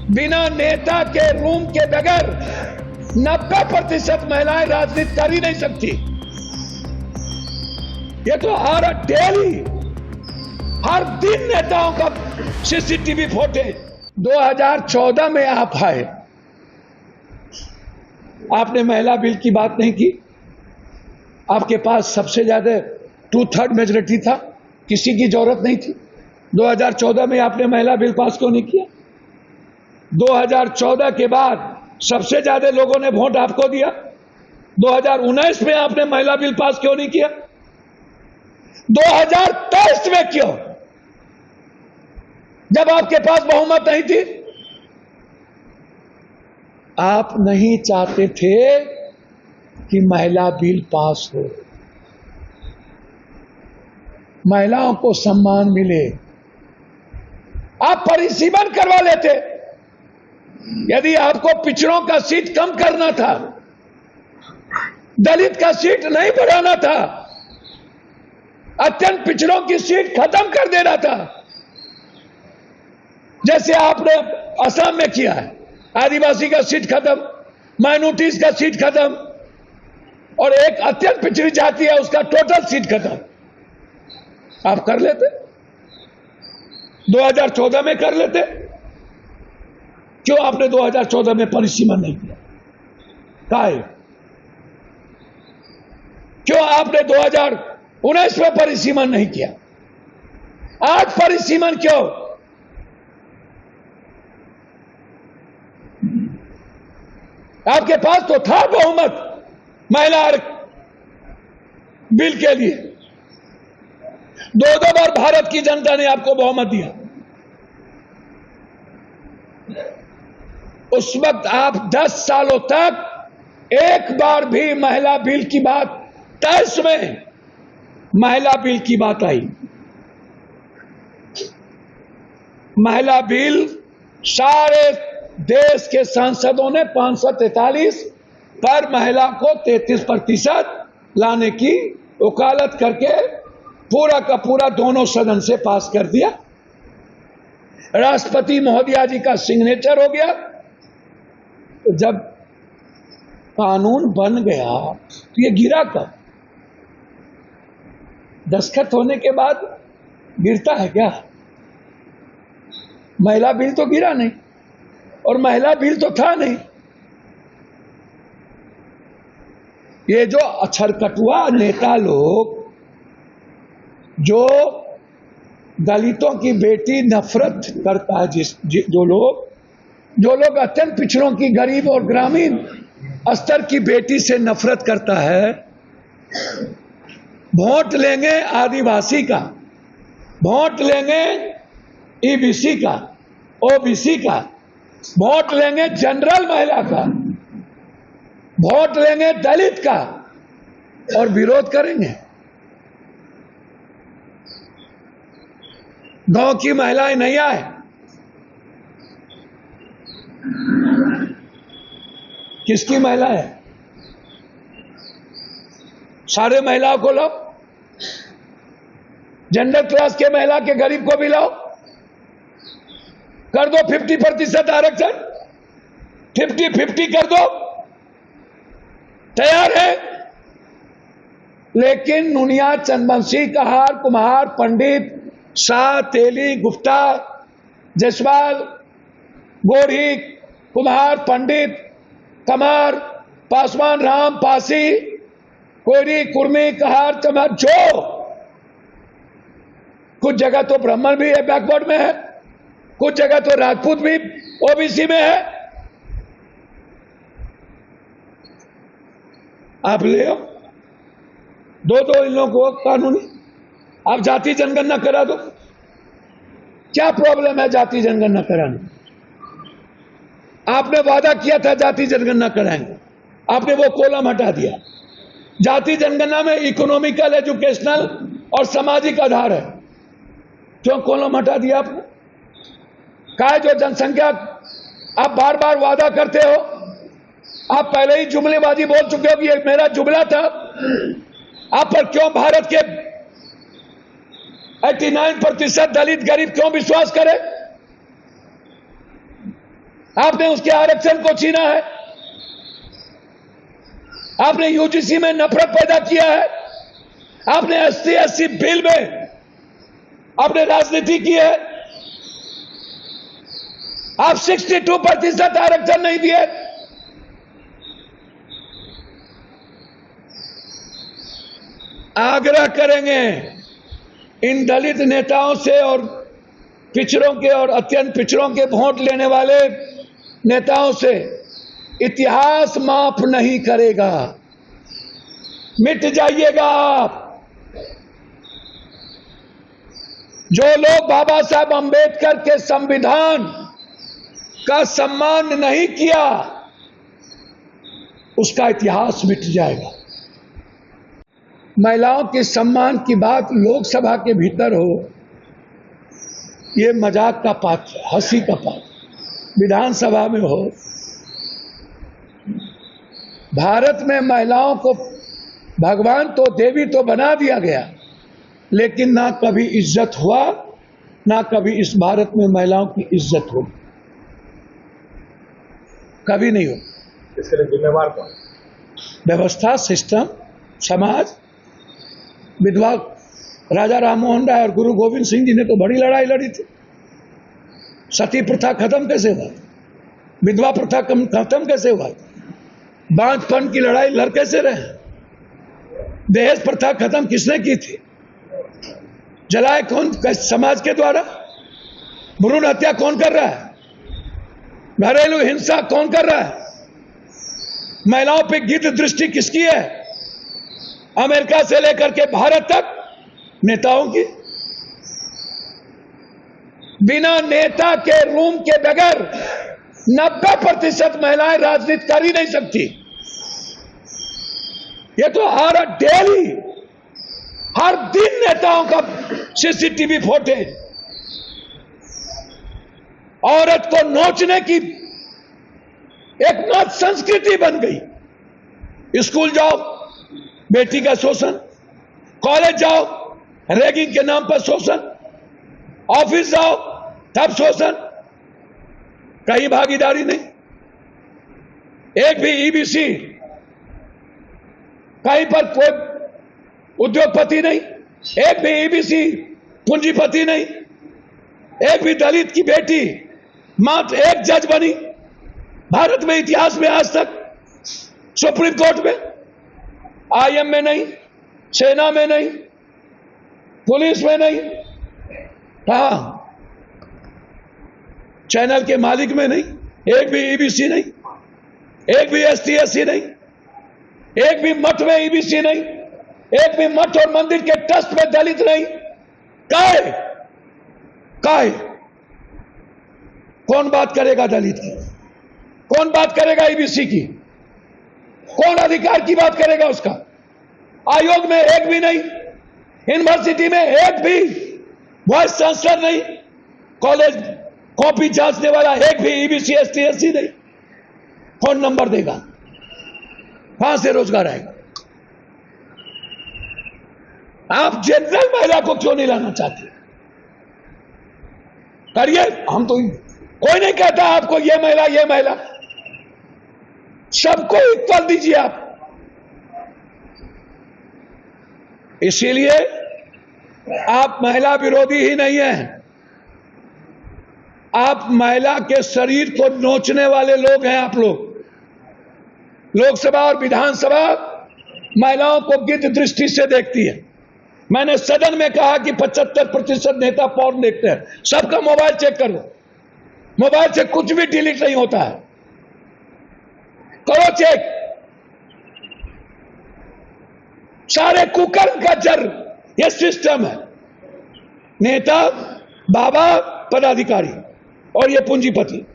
बिना नेता के रूम के बगैर 90% महिलाएं राजनीति कर ही नहीं सकती। ये तो हर दिन नेताओं का सीसीटीवी फुटेज। 2014 में आप आए, आपने महिला बिल की बात नहीं की। आपके पास सबसे ज्यादा 2/3 मेजोरिटी था, किसी की जरूरत नहीं थी। 2014 में आपने महिला बिल पास क्यों नहीं किया? 2014 के बाद सबसे ज्यादा लोगों ने वोट आपको दिया। 2019 में आपने महिला बिल पास क्यों नहीं किया? 2023 में क्यों, जब आपके पास बहुमत नहीं थी? आप नहीं चाहते थे कि महिला बिल पास हो, महिलाओं को सम्मान मिले। आप परिसीमन करवा लेते। यदि आपको पिछड़ों का सीट कम करना था, दलित का सीट नहीं बढ़ाना था, अत्यंत पिछड़ों की सीट खत्म कर देना था, जैसे आपने असम में किया है, आदिवासी का सीट खत्म, माइनॉरिटीज का सीट खत्म, और एक अत्यंत पिछड़ी जाति है उसका टोटल सीट खत्म। आप कर लेते, 2014 में कर लेते। क्यों आपने 2014 में परिसीमन नहीं किया? काहे? क्यों आपने 2019 में परिसीमन नहीं किया? आज परिसीमन क्यों? आपके पास तो था बहुमत महिला बिल के लिए। 2 बार भारत की जनता ने आपको बहुमत दिया। उस वक्त आप 10 सालों तक एक बार भी महिला बिल की बात, 23 में महिला बिल की बात आई। महिला बिल सारे देश के सांसदों ने 543 पर महिला को 33% लाने की वकालत करके पूरा का पूरा दोनों सदन से पास कर दिया। राष्ट्रपति महोदया जी का सिग्नेचर हो गया। तो जब कानून बन गया तो ये गिरा कब? दस्तखत होने के बाद गिरता है क्या? महिला बिल तो गिरा नहीं, और महिला बिल तो था नहीं। ये जो अछरकटुआ नेता लोग, जो दलितों की बेटी नफरत करता है, जो लोग अत्यंत पिछड़ों की, गरीब और ग्रामीण स्तर की बेटी से नफरत करता है, वोट लेंगे आदिवासी का, वोट लेंगे ईबीसी का, ओबीसी का, वोट लेंगे जनरल महिला का, वोट लेंगे दलित का, और विरोध करेंगे। गांव की महिलाएं नहीं आए, किसकी महिला है? सारे महिलाओं को लाओ, जनरल क्लास के महिला के गरीब को भी लाओ, कर दो 50% आरक्षण, 50-50 कर दो, तैयार है। लेकिन नुनिया, चंदवंशी, कहार, कुम्हार, पंडित, शाह, तेली, गुप्ता, जसवाल, गोरी, कुम्हार, पंडित, कमार, पासवान, राम, पासी, कोरी, कुर्मी, कहार, चमार, जो कुछ जगह तो ब्राह्मण भी है, बैकवर्ड में है, कुछ जगह तो राजपूत भी ओबीसी में है। आप ले आओ, दो इन लोगों को कानूनी, आप जाति जनगणना करा दो। क्या प्रॉब्लम है जाति जनगणना कराने? आपने वादा किया था जाति जनगणना कराएंगे, आपने वो कॉलम हटा दिया। जाति जनगणना में इकोनॉमिकल, एजुकेशनल और सामाजिक आधार है, क्यों कॉलम हटा दिया आपने? क्या जो जनसंख्या आप बार बार वादा करते हो, आप पहले ही जुमलेबाजी बोल चुके हो कि ये मेरा जुमला था। आप पर क्यों भारत के 89% दलित गरीब क्यों विश्वास करे? आपने उसके आरक्षण को छीना है, आपने यूजीसी में नफरत पैदा किया है, आपने SC/SC बिल में आपने राजनीति की है, आप 62% आरक्षण नहीं दिए। आग्रह करेंगे इन दलित नेताओं से और पिछड़ों के और अत्यंत पिछड़ों के वोट लेने वाले नेताओं से, इतिहास माफ नहीं करेगा, मिट जाइएगा आप। जो लोग बाबा साहब अंबेडकर के संविधान का सम्मान नहीं किया, उसका इतिहास मिट जाएगा। महिलाओं के सम्मान की बात लोकसभा के भीतर हो, ये मजाक का पात्र, हंसी का पात्र। विधानसभा में हो, भारत में महिलाओं को भगवान तो देवी तो बना दिया गया, लेकिन ना कभी इज्जत हुआ, ना कभी इस भारत में महिलाओं की इज्जत होगी, कभी नहीं हो। इसके लिए जिम्मेवार कौन? व्यवस्था, सिस्टम, समाज। विधवा राजा राममोहन राय और गुरु गोविंद सिंह जी ने तो बड़ी लड़ाई लड़ी थी। सती प्रथा खत्म कैसे हुआ? विधवा प्रथा खत्म कैसे हुआ? बांझपन की लड़ाई लड़ कैसे रहे? दहेज प्रथा खत्म किसने की थी? जलाए कौन? समाज के द्वारा। भ्रूण हत्या कौन कर रहा है? घरेलू हिंसा कौन कर रहा है? महिलाओं पे गिद्ध दृष्टि किसकी है? अमेरिका से लेकर के भारत तक नेताओं की। बिना नेता के रूम के बगैर 90% महिलाएं राजनीति कर ही नहीं सकती। ये तो हर डेली, हर दिन नेताओं का CCTV फुटेज। औरत को नोचने की एक नव संस्कृति बन गई। स्कूल जाओ, बेटी का शोषण, कॉलेज जाओ, रैगिंग के नाम पर शोषण, ऑफिस जाओ तब शोषण, कहीं भागीदारी नहीं। एक भी EBC, कहीं पर कोई उद्योगपति नहीं, एक भी EBC पूंजीपति नहीं, एक भी दलित की बेटी मात्र एक जज बनी भारत में इतिहास में आज तक। सुप्रीम कोर्ट में, IM में नहीं, सेना में नहीं, पुलिस में नहीं, हाँ चैनल के मालिक में नहीं, एक भी EBC नहीं, एक भी ST/SC नहीं, एक भी मठ में EBC नहीं, एक भी मठ और मंदिर के ट्रस्ट में दलित नहीं। काहे? कौन बात करेगा दलित की? कौन बात करेगा EBC की? कौन अधिकार की बात करेगा उसका? आयोग में एक भी नहीं, यूनिवर्सिटी में एक भी वाइस चांसलर नहीं, कॉलेज कॉपी जांचने वाला एक भी EBC ST/SC नहीं। कौन नंबर देगा? कहां से रोजगार आएगा? आप जनरल महिला को क्यों नहीं लाना चाहते? करिए, हम तो कोई नहीं कहता आपको ये महिला, सबको इक्वल दीजिए आप। इसीलिए आप महिला विरोधी ही नहीं हैं, आप महिला के शरीर को नोचने वाले लोग हैं। आप लोग लोकसभा और विधानसभा महिलाओं को गिद्ध दृष्टि से देखती है। मैंने सदन में कहा कि 75% नेता पॉर्न देखते हैं। सबका मोबाइल चेक करो, मोबाइल से कुछ भी डिलीट नहीं होता है, करो चेक। सारे कुकर्म का जड़ ये सिस्टम है। नेता, बाबा, पदाधिकारी और ये पूंजीपति।